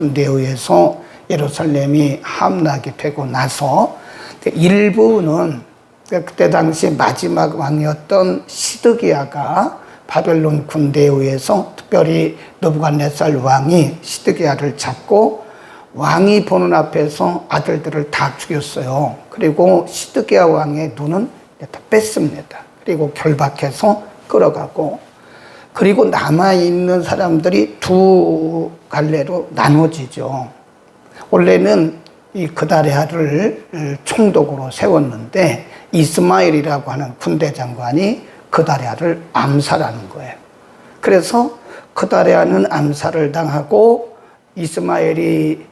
군대에 의해서 예루살렘이 함락이 되고 나서 일부는 그때 당시 마지막 왕이었던 시드기야가 바벨론 군대에 의해서 특별히 느부갓네살 왕이 시드기야를 잡고 왕이 보는 앞에서 아들들을 다 죽였어요. 그리고 시드기야 왕의 눈은 다 뺐습니다. 그리고 결박해서 끌어가고, 그리고 남아있는 사람들이 두 갈래로 나눠지죠. 원래는 이 그다랴를 총독으로 세웠는데 이스마엘이라고 하는 군대 장관이 그다랴를 암살하는 거예요. 그래서 그다랴는 암살을 당하고 이스마엘이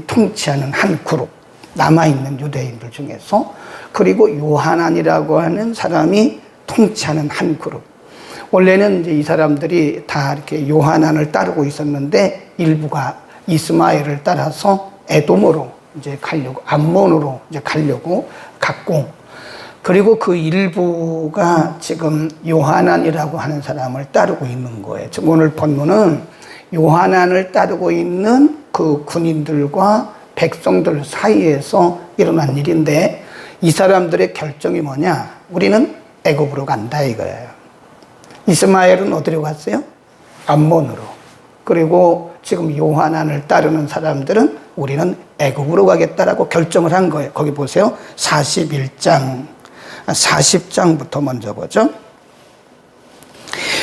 통치하는 한 그룹, 남아있는 유대인들 중에서, 그리고 요하난이라고 하는 사람이 통치하는 한 그룹. 원래는 이제 이 사람들이 다 이렇게 요하난을 따르고 있었는데 일부가 이스마엘을 따라서 에돔으로 이제 가려고, 암몬으로 이제 가려고 갔고, 그리고 그 일부가 지금 요하난이라고 하는 사람을 따르고 있는 거예요. 지금 오늘 본문은 요하난을 따르고 있는 그 군인들과 백성들 사이에서 일어난 일인데, 이 사람들의 결정이 뭐냐? 우리는 애굽으로 간다 이거예요. 이스마엘은 어디로 갔어요? 암몬으로. 그리고 지금 요하난을 따르는 사람들은 우리는 애굽으로 가겠다라고 결정을 한 거예요. 거기 보세요. 40장부터 먼저 보죠.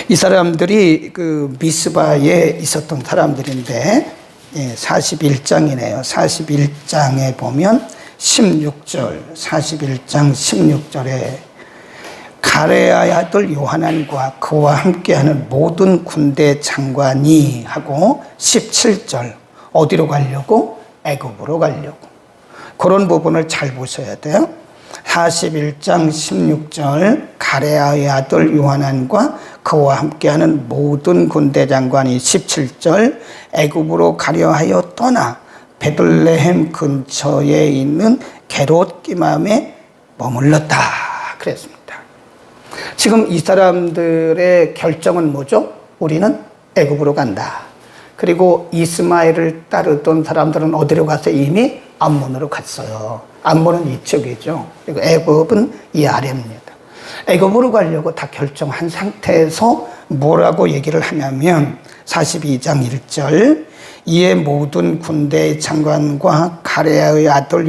이 사람들이 그 미스바에 있었던 사람들인데 41장이네요. 41장에 보면 16절, 41장 16절에 가레아의 아들 요하난과 그와 함께하는 모든 군대 장관이 하고, 17절 어디로 가려고? 애굽으로 가려고. 그런 부분을 잘 보셔야 돼요. 41장 16절 가레아의 아들 요하난과 그와 함께하는 모든 군대 장관이 17절 애굽으로 가려 하여 떠나 베들레헴 근처에 있는 게롯 기맘에 머물렀다 그랬습니다. 지금 이 사람들의 결정은 뭐죠? 우리는 애굽으로 간다. 그리고 이스마엘을 따르던 사람들은 어디로 갔어요? 이미 암몬으로 갔어요. 암몬은 이쪽이죠. 그리고 애굽은 이 아래입니다. 애굽으로 가려고 다 결정한 상태에서 뭐라고 얘기를 하냐면 42장 1절 이에 모든 군대 장관과 가레아의 아들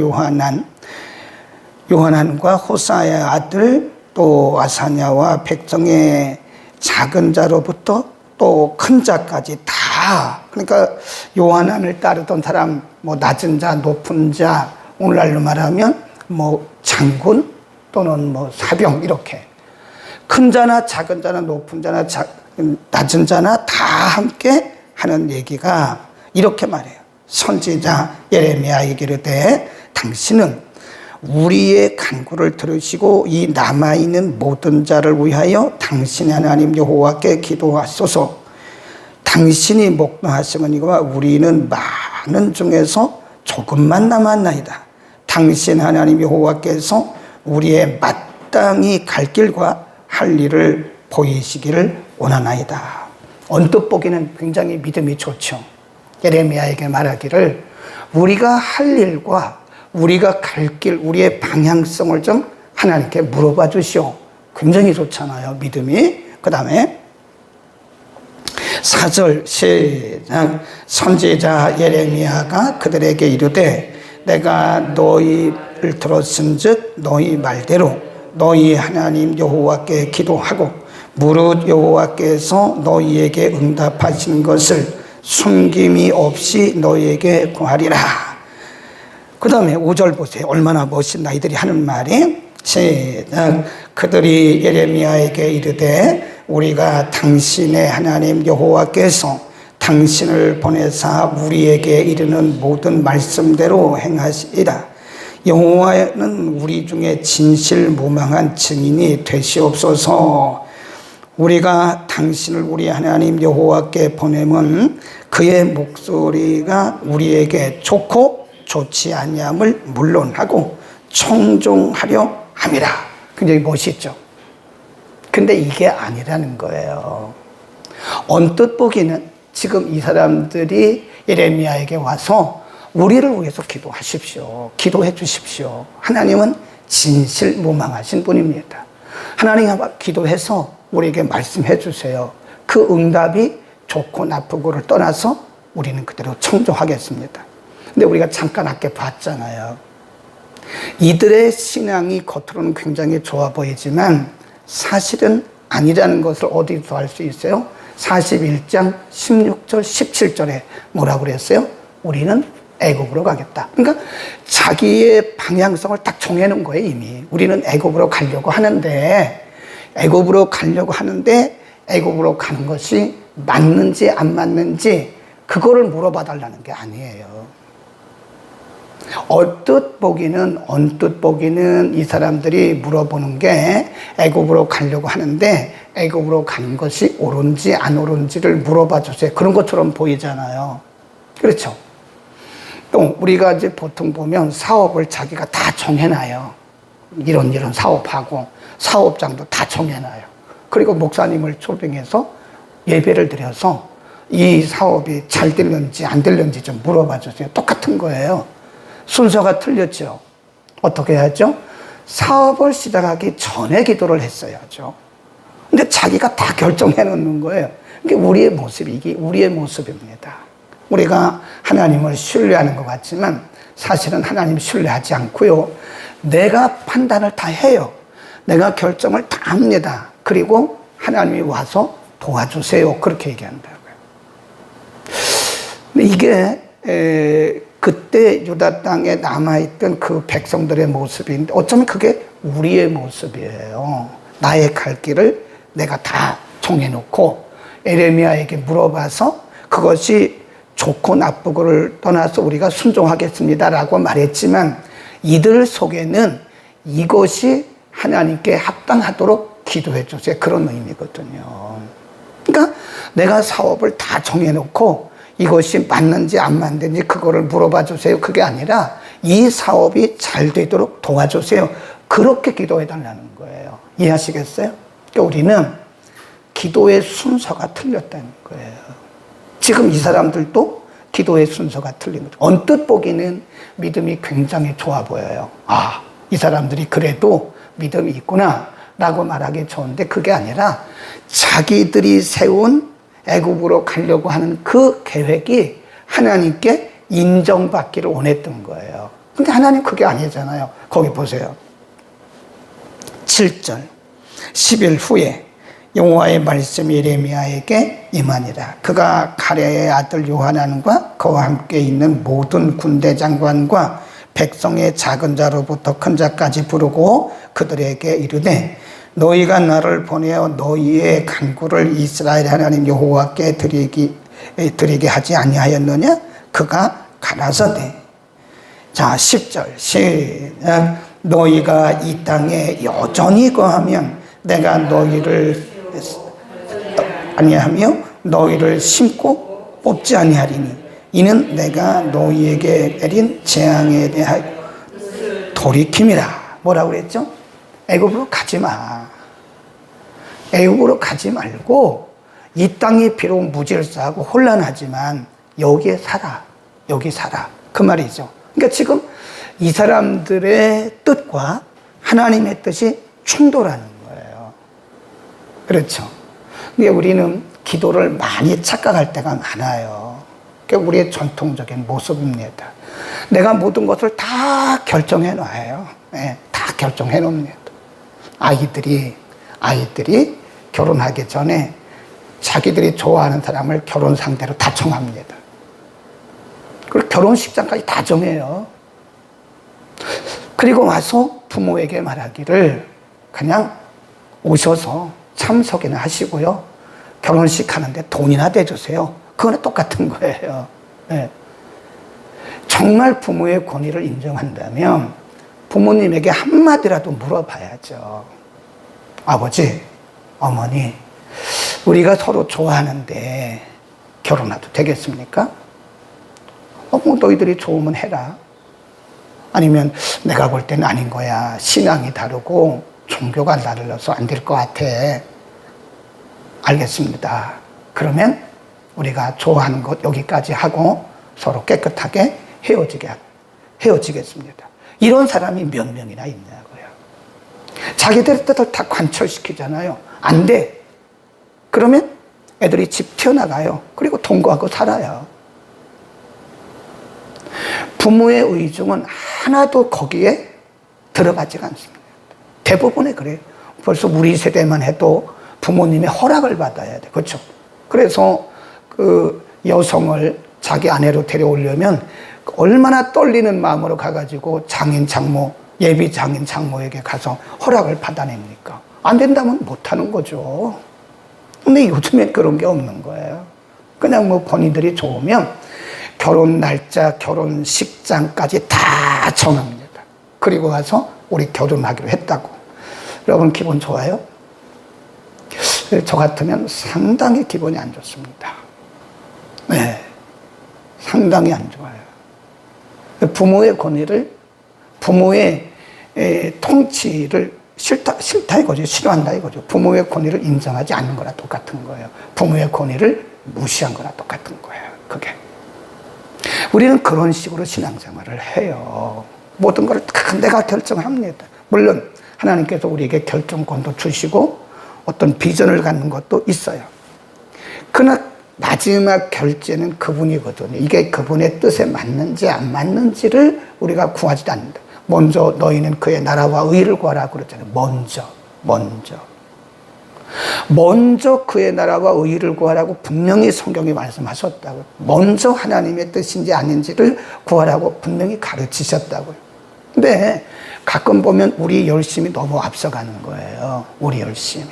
요하난과 호사의 아들 또 아사냐와 백성의 작은 자로부터 또 큰 자까지 다, 그러니까 요하난을 따르던 사람, 뭐 낮은 자, 높은 자, 오늘날로 말하면 뭐 장군 또는 뭐 사병, 이렇게 큰 자나 작은 자나 높은 자나 낮은 자나 다 함께 하는 얘기가 이렇게 말해요. 선지자 예레미야에게 이르되 당신은 우리의 간구를 들으시고 이 남아있는 모든 자를 위하여 당신의 하나님 여호와께 기도하소서. 당신이 목도하시거니와 우리는 많은 중에서 조금만 남았나이다. 당신 하나님 여호와께서 우리의 마땅히 갈 길과 할 일을 보이시기를 원하나이다. 언뜻 보기는 굉장히 믿음이 좋죠. 예레미야에게 말하기를 우리가 할 일과 우리가 갈 길, 우리의 방향성을 좀 하나님께 물어봐 주시오. 굉장히 좋잖아요, 믿음이. 그 다음에 4절 시작. 선지자 예레미야가 그들에게 이르되 내가 너희를 들었은즉 너희 말대로 너희 하나님 여호와께 기도하고 무릇 여호와께서 너희에게 응답하신 것을 숨김이 없이 너희에게 구하리라. 그 다음에 5절 보세요. 얼마나 멋있나 이들이 하는 말이. 시작. 그들이 예레미야에게 이르되 우리가 당신의 하나님 여호와께서 당신을 보내사 우리에게 이르는 모든 말씀대로 행하시리라. 여호와는 우리 중에 진실무망한 증인이 되시옵소서. 우리가 당신을 우리 하나님 여호와께 보내면 그의 목소리가 우리에게 좋고 좋지 아니함을 물론하고 청종하려 함이라. 굉장히 멋있죠. 근데 이게 아니라는 거예요. 언뜻 보기는 지금 이 사람들이 예레미야에게 와서 우리를 위해서 기도하십시오. 기도해 주십시오. 하나님은 진실무망하신 분입니다. 하나님 앞에 기도해서 우리에게 말씀해 주세요. 그 응답이 좋고 나쁘고를 떠나서 우리는 그대로 청종하겠습니다. 근데 우리가 잠깐 아까 봤잖아요. 이들의 신앙이 겉으로는 굉장히 좋아 보이지만 사실은 아니라는 것을 어디서 알 수 있어요? 41장 16절 17절에 뭐라고 그랬어요? 우리는 애굽으로 가겠다. 그러니까 자기의 방향성을 딱 정해놓은 거예요. 이미 우리는 애굽으로 가려고 하는데 애굽으로 가는 것이 맞는지 안 맞는지 그거를 물어봐 달라는 게 아니에요. 언뜻 보기는 이 사람들이 물어보는 게 애굽으로 가려고 하는데 애굽으로 가는 것이 옳은지 안 옳은지를 물어봐 주세요. 그런 것처럼 보이잖아요. 그렇죠? 또 우리가 이제 보통 보면 사업을 자기가 다 정해놔요. 이런 사업하고 사업장도 다 정해놔요. 그리고 목사님을 초빙해서 예배를 드려서 이 사업이 잘 되는지 안 되는지 좀 물어봐 주세요. 똑같은 거예요. 순서가 틀렸죠. 어떻게 해야죠? 사업을 시작하기 전에 기도를 했어야죠. 근데 자기가 다 결정해 놓는 거예요. 이게 우리의 모습입니다. 우리가 하나님을 신뢰하는 것 같지만 사실은 하나님 신뢰하지 않고요. 내가 판단을 다 해요. 내가 결정을 다 합니다. 그리고 하나님이 와서 도와주세요. 그렇게 얘기한다고요. 근데 이게 그때 유다 땅에 남아있던 그 백성들의 모습인데 어쩌면 그게 우리의 모습이에요. 나의 갈 길을 내가 다 정해놓고 에레미야에게 물어봐서 그것이 좋고 나쁘고를 떠나서 우리가 순종하겠습니다라고 말했지만 이들 속에는 이것이 하나님께 합당하도록 기도해 주세요. 그런 의미거든요. 그러니까 내가 사업을 다 정해놓고 이것이 맞는지 안 맞는지 그거를 물어봐 주세요. 그게 아니라 이 사업이 잘 되도록 도와주세요. 그렇게 기도해 달라는 거예요. 이해하시겠어요? 그러니까 우리는 기도의 순서가 틀렸다는 거예요. 지금 이 사람들도 기도의 순서가 틀린 거죠. 언뜻 보기는 믿음이 굉장히 좋아 보여요. 아, 이 사람들이 그래도 믿음이 있구나 라고 말하기 좋은데 그게 아니라 자기들이 세운 애굽으로 가려고 하는 그 계획이 하나님께 인정받기를 원했던 거예요. 근데 하나님 그게 아니잖아요. 거기 보세요. 7절 10일 후에 여호와의 말씀이 예레미야에게 임하니라. 그가 가레의 아들 요하난과 그와 함께 있는 모든 군대 장관과 백성의 작은 자로부터 큰 자까지 부르고 그들에게 이르되 너희가 나를 보내어 너희의 간구를 이스라엘 하나님 여호와께 드리게 하지 아니하였느냐? 그가 가라사대. 자 10절 시작. 너희가 이 땅에 여전히 거하면 내가 너희를 아니하며 너희를 심고 뽑지 아니하리니 이는 내가 너희에게 내린 재앙에 대하여 돌이킴이라. 뭐라고 그랬죠? 애굽으로 가지 마. 애굽으로 가지 말고 이 땅이 비록 무질서하고 혼란하지만 여기에 살아. 여기 살아. 그 말이죠. 그러니까 지금 이 사람들의 뜻과 하나님의 뜻이 충돌하는 거예요. 그렇죠. 근데 우리는 기도를 많이 착각할 때가 많아요. 그게 우리의 전통적인 모습입니다. 내가 모든 것을 다 결정해 놔요. 네, 다 결정해 놓습니다. 아이들이 결혼하기 전에 자기들이 좋아하는 사람을 결혼 상대로 다 정합니다. 그리고 결혼식장까지 다 정해요. 그리고 와서 부모에게 말하기를 그냥 오셔서 참석이나 하시고요. 결혼식 하는데 돈이나 대주세요. 그거는 똑같은 거예요. 네. 정말 부모의 권위를 인정한다면 부모님에게 한마디라도 물어봐야죠. 아버지, 어머니, 우리가 서로 좋아하는데 결혼해도 되겠습니까? 뭐 너희들이 좋으면 해라. 아니면 내가 볼 때는 아닌 거야. 신앙이 다르고 종교가 달라서 안 될 것 같아. 알겠습니다. 그러면 우리가 좋아하는 것 여기까지 하고 서로 깨끗하게 헤어지겠습니다. 이런 사람이 몇 명이나 있냐고요. 자기들의 뜻을 다 관철시키잖아요. 안 돼. 그러면 애들이 집 튀어나가요. 그리고 동거하고 살아요. 부모의 의중은 하나도 거기에 들어가지가 않습니다. 대부분에 그래요. 벌써 우리 세대만 해도 부모님의 허락을 받아야 돼. 그렇죠? 그래서 그 여성을 자기 아내로 데려오려면 얼마나 떨리는 마음으로 가가지고 장인, 장모, 예비 장인, 장모에게 가서 허락을 받아냅니까? 안 된다면 못하는 거죠. 근데 요즘엔 그런 게 없는 거예요. 그냥 뭐 본인들이 좋으면 결혼 날짜, 결혼식장까지 다 정합니다. 그리고 가서 우리 결혼하기로 했다고. 여러분 기분 좋아요? 저 같으면 상당히 기분이 안 좋습니다. 네, 상당히 안 좋아요. 부모의 권위를, 부모의 통치를 싫다 이거죠. 싫어한다 이거죠. 부모의 권위를 인정하지 않는 거랑 똑같은 거예요. 부모의 권위를 무시한 거랑 똑같은 거예요. 그게. 우리는 그런 식으로 신앙생활을 해요. 모든 걸 다 내가 결정합니다. 물론 하나님께서 우리에게 결정권도 주시고 어떤 비전을 갖는 것도 있어요. 그러나 마지막 결제는 그분이거든요. 이게 그분의 뜻에 맞는지 안 맞는지를 우리가 구하지 않는다. 먼저 너희는 그의 나라와 의를 구하라고 그랬잖아요. 먼저 그의 나라와 의를 구하라고 분명히 성경이 말씀하셨다고요. 먼저 하나님의 뜻인지 아닌지를 구하라고 분명히 가르치셨다고요. 근데 가끔 보면 우리 열심이 너무 앞서가는 거예요. 우리 열심이.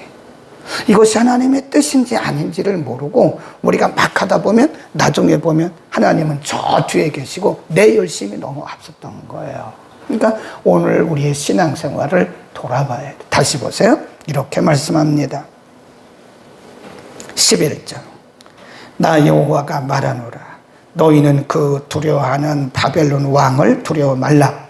이것이 하나님의 뜻인지 아닌지를 모르고 우리가 막 하다 보면 나중에 보면 하나님은 저 뒤에 계시고 내 열심이 너무 앞섰던 거예요. 그러니까 오늘 우리의 신앙생활을 돌아봐야 돼. 다시 보세요. 이렇게 말씀합니다. 11절. 나 여호와가 말하노라. 너희는 그 두려워하는 바벨론 왕을 두려워 말라.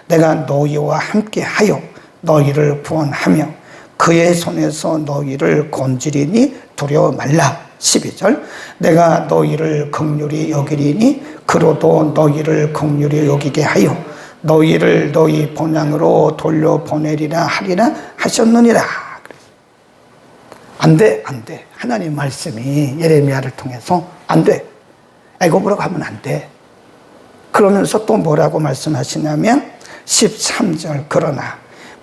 내가 너희와 함께하여 너희를 구원하며 그의 손에서 너희를 건지리니 두려워 말라. 12절. 내가 너희를 긍휼히 여기리니 그로도 너희를 긍휼히 여기게 하여 너희를 너희 본향으로 돌려보내리라 하리라 하셨느니라. 안 돼. 하나님 말씀이 예레미야를 통해서 안 돼. 애굽으로 가면 안 돼. 그러면서 또 뭐라고 말씀하시냐면 13절. 그러나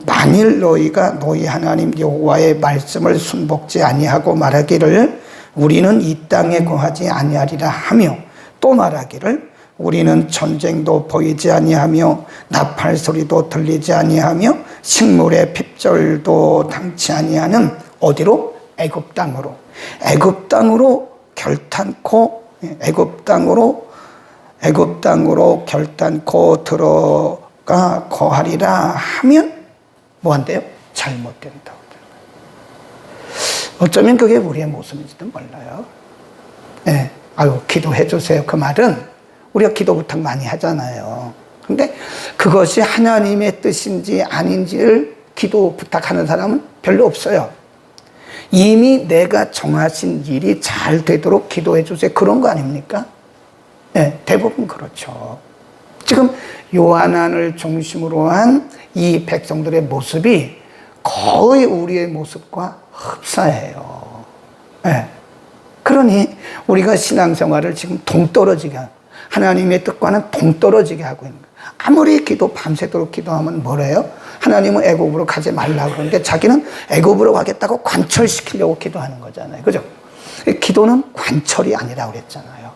만일 너희가 너희 하나님 여호와의 말씀을 순복지 아니하고 말하기를 우리는 이 땅에 거하지 아니하리라 하며 또 말하기를 우리는 전쟁도 보이지 아니하며 나팔 소리도 들리지 아니하며 식물의 핍절도 당치 아니하는 어디로? 애굽 땅으로 결단코 들어가 거하리라 하면 뭐 한대요? 잘못된다고. 어쩌면 그게 우리의 모습인지도 몰라요. 네. 아유, 기도해 주세요. 그 말은 우리가 기도 부탁 많이 하잖아요. 근데 그것이 하나님의 뜻인지 아닌지를 기도 부탁하는 사람은 별로 없어요. 이미 내가 정하신 일이 잘 되도록 기도해 주세요. 그런 거 아닙니까? 네, 대부분 그렇죠. 지금 요한을 중심으로 한 이 백성들의 모습이 거의 우리의 모습과 흡사해요. 네. 그러니 우리가 신앙생활을 지금 동떨어지게 하고 하나님의 뜻과는 동떨어지게 하고 있는 거예요. 아무리 밤새도록 기도하면 뭐래요? 하나님은 애굽으로 가지 말라고 그러는데 자기는 애굽으로 가겠다고 관철시키려고 기도하는 거잖아요. 그죠? 기도는 관철이 아니라고 그랬잖아요.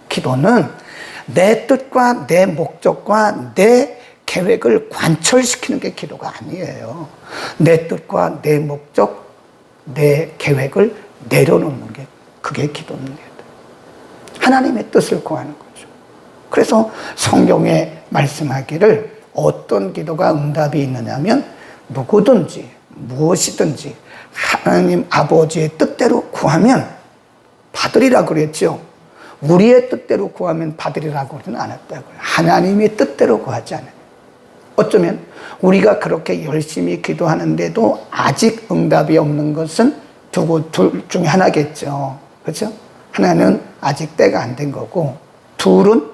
기도는 내 뜻과 내 목적과 내 계획을 관철시키는 게 기도가 아니에요. 내 뜻과 내 목적, 내 계획을 내려놓는 게 그게 기도입니다. 하나님의 뜻을 구하는 거죠. 그래서 성경에 말씀하기를 어떤 기도가 응답이 있느냐면 누구든지 무엇이든지 하나님 아버지의 뜻대로 구하면 받으리라 그랬죠. 우리의 뜻대로 구하면 받으리라고 하지는 않았다고요. 하나님의 뜻대로 구하지 않아요. 어쩌면 우리가 그렇게 열심히 기도하는데도 아직 응답이 없는 것은 둘 중에 하나겠죠. 그렇죠? 하나는 아직 때가 안 된 거고 둘은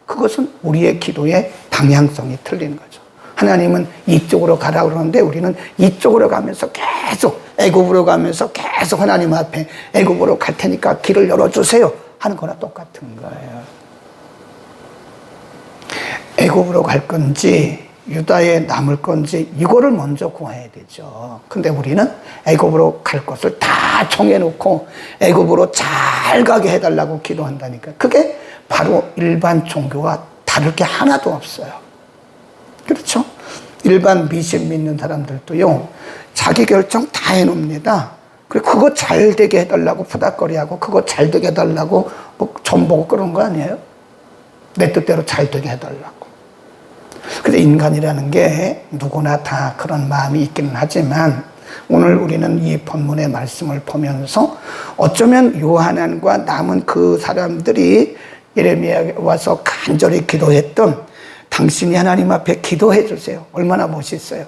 그것은 우리의 기도의 방향성이 틀린 거죠. 하나님은 이쪽으로 가라 그러는데 우리는 이쪽으로 가면서 계속 애굽으로 가면서 계속 하나님 앞에 애굽으로 갈 테니까 길을 열어주세요 하는 거나 똑같은 거예요. 애굽으로 갈 건지 유다에 남을 건지 이거를 먼저 구해야 되죠. 근데 우리는 애굽으로 갈 것을 다 정해놓고 애굽으로 잘 가게 해달라고 기도한다니까. 그게 바로 일반 종교와 다를 게 하나도 없어요. 그렇죠? 일반 미신 믿는 사람들도요, 자기 결정 다 해놓습니다. 그리고 그거 잘 되게 해달라고 푸닥거리하고 그거 잘 되게 해달라고 뭐 전 보고 그런 거 아니에요? 내 뜻대로 잘 되게 해달라고. 근데 인간이라는 게 누구나 다 그런 마음이 있기는 하지만 오늘 우리는 이 본문의 말씀을 보면서 어쩌면 요하난과 남은 그 사람들이 예레미야에 와서 간절히 기도했던 당신이 하나님 앞에 기도해 주세요. 얼마나 멋있어요.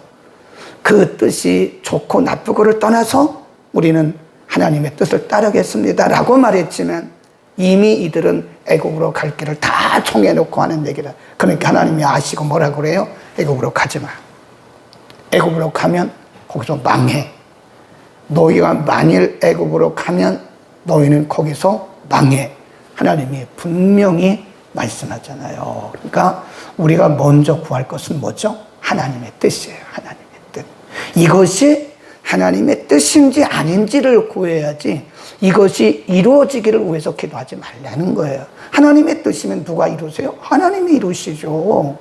그 뜻이 좋고 나쁘고를 떠나서 우리는 하나님의 뜻을 따르겠습니다 라고 말했지만 이미 이들은 애국으로 갈 길을 다 정해놓고 하는 얘기다. 그러니까 하나님이 아시고 뭐라 그래요? 애국으로 가지 마. 애국으로 가면 거기서 망해. 너희가 만일 애국으로 가면 너희는 거기서 망해. 하나님이 분명히 말씀하잖아요. 그러니까 우리가 먼저 구할 것은 뭐죠? 하나님의 뜻이에요. 하나님의 뜻. 이것이 하나님의 뜻인지 아닌지를 구해야지 이것이 이루어지기를 위해서 기도하지 말라는 거예요. 하나님의 뜻이면 누가 이루세요? 하나님이 이루시죠.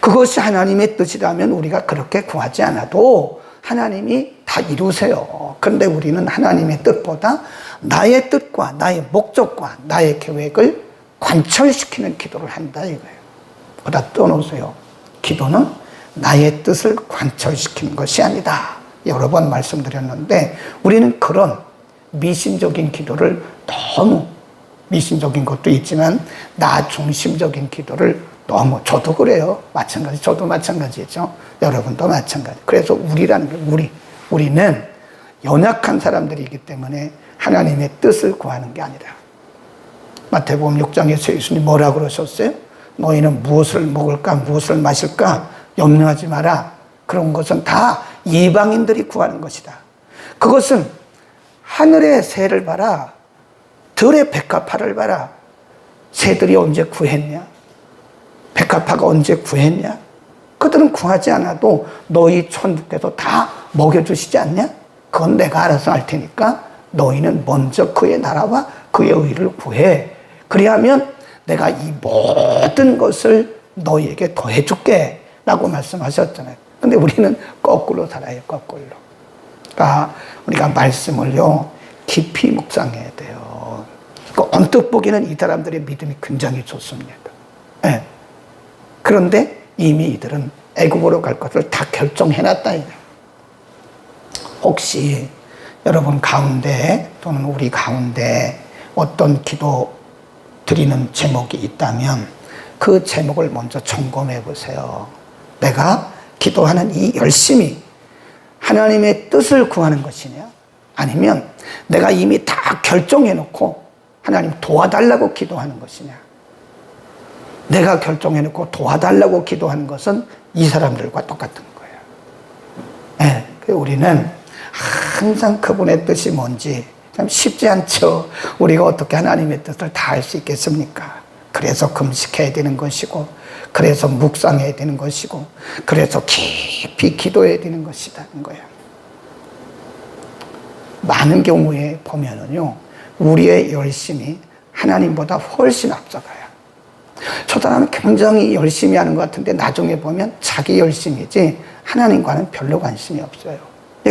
그것이 하나님의 뜻이라면 우리가 그렇게 구하지 않아도 하나님이 다 이루세요. 그런데 우리는 하나님의 뜻보다 나의 뜻과 나의 목적과 나의 계획을 관철시키는 기도를 한다 이거예요. 그다 떠놓으세요. 기도는 나의 뜻을 관철시키는 것이 아니다. 여러 번 말씀드렸는데 우리는 그런 미신적인 기도를 너무 미신적인 것도 있지만 나 중심적인 기도를 너무 저도 그래요. 마찬가지 저도 마찬가지죠. 여러분도 마찬가지. 그래서 우리라는 게 우리는 연약한 사람들이기 때문에 하나님의 뜻을 구하는 게 아니라 마태복음 6장에서 예수님이 뭐라고 그러셨어요? 너희는 무엇을 먹을까 무엇을 마실까 염려하지 마라. 그런 것은 다 이방인들이 구하는 것이다. 그것은 하늘의 새를 봐라. 들의 백합화를 봐라. 새들이 언제 구했냐? 백합화가 언제 구했냐? 그들은 구하지 않아도 너희 천주께서 다 먹여주시지 않냐? 그건 내가 알아서 할 테니까 너희는 먼저 그의 나라와 그의 의를 구해. 그리하면 내가 이 모든 것을 너희에게 더해줄게 라고 말씀하셨잖아요. 근데 우리는 거꾸로 살아요. 거꾸로. 그러니까 우리가 말씀을요 깊이 묵상해야 돼요. 그러니까 언뜻 보기에는 이 사람들의 믿음이 굉장히 좋습니다. 네. 그런데 이미 이들은 애국으로 갈 것을 다 결정해놨다. 혹시 여러분 가운데 또는 우리 가운데 어떤 기도 드리는 제목이 있다면 그 제목을 먼저 점검해 보세요. 내가 기도하는 이 열심이 하나님의 뜻을 구하는 것이냐? 아니면 내가 이미 다 결정해 놓고 하나님 도와달라고 기도하는 것이냐? 내가 결정해 놓고 도와달라고 기도하는 것은 이 사람들과 똑같은 거예요. 네, 우리는 항상 그분의 뜻이 뭔지 참 쉽지 않죠. 우리가 어떻게 하나님의 뜻을 다 할 수 있겠습니까? 그래서 금식해야 되는 것이고 그래서 묵상해야 되는 것이고 그래서 깊이 기도해야 되는 것이라는 거예요. 많은 경우에 보면은요 우리의 열심이 하나님보다 훨씬 앞서가요. 저 사람은 굉장히 열심히 하는 것 같은데 나중에 보면 자기 열심이지 하나님과는 별로 관심이 없어요.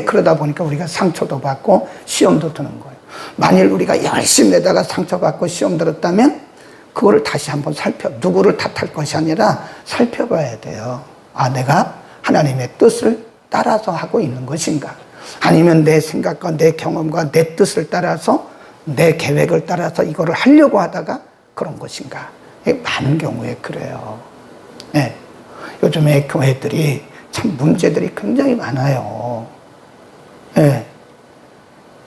그러다 보니까 우리가 상처도 받고 시험도 드는 거예요. 만일 우리가 열심히 내다가 상처받고 시험 들었다면 그거를 다시 한번 누구를 탓할 것이 아니라 살펴봐야 돼요. 아, 내가 하나님의 뜻을 따라서 하고 있는 것인가? 아니면 내 생각과 내 경험과 내 뜻을 따라서 내 계획을 따라서 이거를 하려고 하다가 그런 것인가? 많은 경우에 그래요. 네. 요즘에 교회들이 참 문제들이 굉장히 많아요. 네.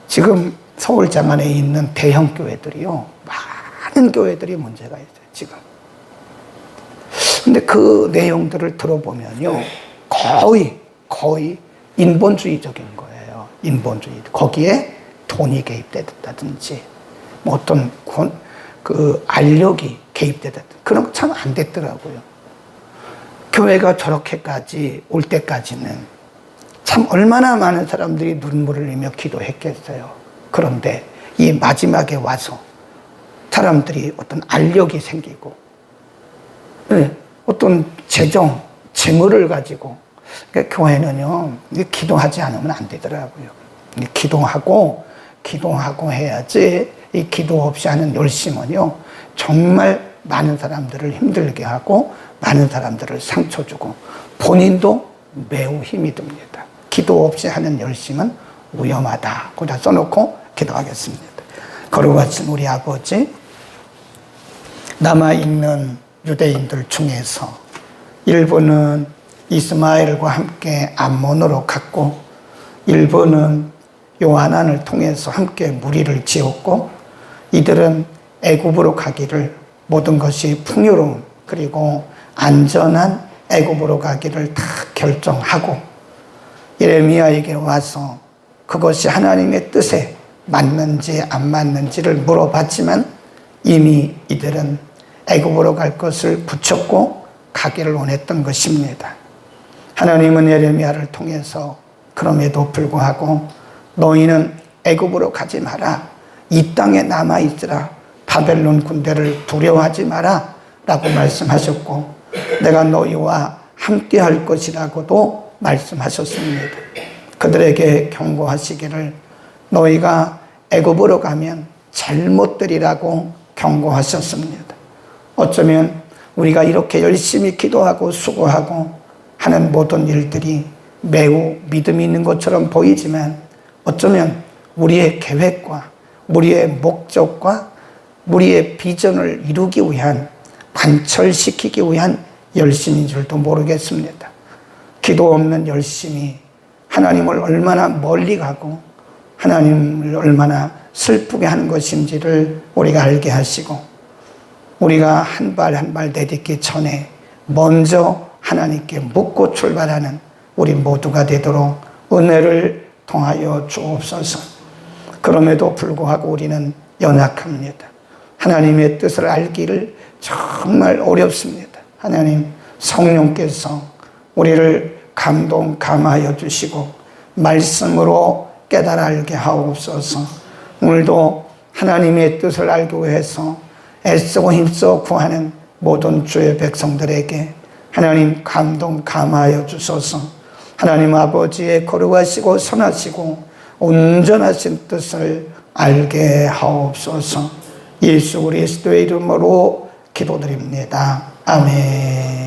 지금 서울 장안에 있는 대형 교회들이요. 많은 교회들이 문제가 있어요. 지금. 근데 그 내용들을 들어보면요, 거의 인본주의적인 거예요. 인본주의. 거기에 돈이 개입됐다든지, 뭐 어떤 그 알력이 개입됐다든지, 그런 거 참 안 됐더라고요. 교회가 저렇게까지 올 때까지는 참 얼마나 많은 사람들이 눈물을 흘리며 기도했겠어요. 그런데 이 마지막에 와서 사람들이 어떤 알력이 생기고, 어떤 재물을 가지고, 그러니까 교회는요, 기도하지 않으면 안 되더라고요. 기도하고 해야지. 이 기도 없이 하는 열심은요, 정말 많은 사람들을 힘들게 하고 많은 사람들을 상처 주고 본인도 매우 힘이 듭니다. 기도 없이 하는 열심은 위험하다. 거기다 써놓고 기도하겠습니다. 거룩하신 우리 아버지, 남아있는 유대인들 중에서 일부는 이스마엘과 함께 암몬으로 갔고, 일부는 요하난을 통해서 함께 무리를 지었고, 이들은 애굽으로 가기를, 모든 것이 풍요로운 그리고 안전한 애굽으로 가기를 다 결정하고 예레미야에게 와서 그것이 하나님의 뜻에 맞는지 안 맞는지를 물어봤지만 이미 이들은 애굽으로 갈 것을 굳혔고 가기를 원했던 것입니다. 하나님은 예레미야를 통해서 그럼에도 불구하고 너희는 애굽으로 가지 마라, 이 땅에 남아있으라, 바벨론 군대를 두려워하지 마라 라고 말씀하셨고, 내가 너희와 함께 할 것이라고도 말씀하셨습니다. 그들에게 경고하시기를 너희가 애굽으로 가면 잘못되리라고 경고하셨습니다. 어쩌면 우리가 이렇게 열심히 기도하고 수고하고 하는 모든 일들이 매우 믿음이 있는 것처럼 보이지만 어쩌면 우리의 계획과 우리의 목적과 우리의 비전을 이루기 위한, 관철시키기 위한 열심인 줄도 모르겠습니다. 기도 없는 열심이 하나님을 얼마나 멀리 가고 하나님을 얼마나 슬프게 하는 것인지를 우리가 알게 하시고, 우리가 한 발 한 발 내딛기 전에 먼저 하나님께 묻고 출발하는 우리 모두가 되도록 은혜를 통하여 주옵소서. 그럼에도 불구하고 우리는 연약합니다. 하나님의 뜻을 알기를 정말 어렵습니다. 하나님, 성령께서 우리를 감동감하여 주시고 말씀으로 깨달아 알게 하옵소서. 오늘도 하나님의 뜻을 알기 위해서 애쓰고 힘써 구하는 모든 주의 백성들에게 하나님 감동감하여 주소서. 하나님 아버지의 거룩하시고 선하시고 온전하신 뜻을 알게 하옵소서. 예수 그리스도의 이름으로 기도드립니다. 아멘.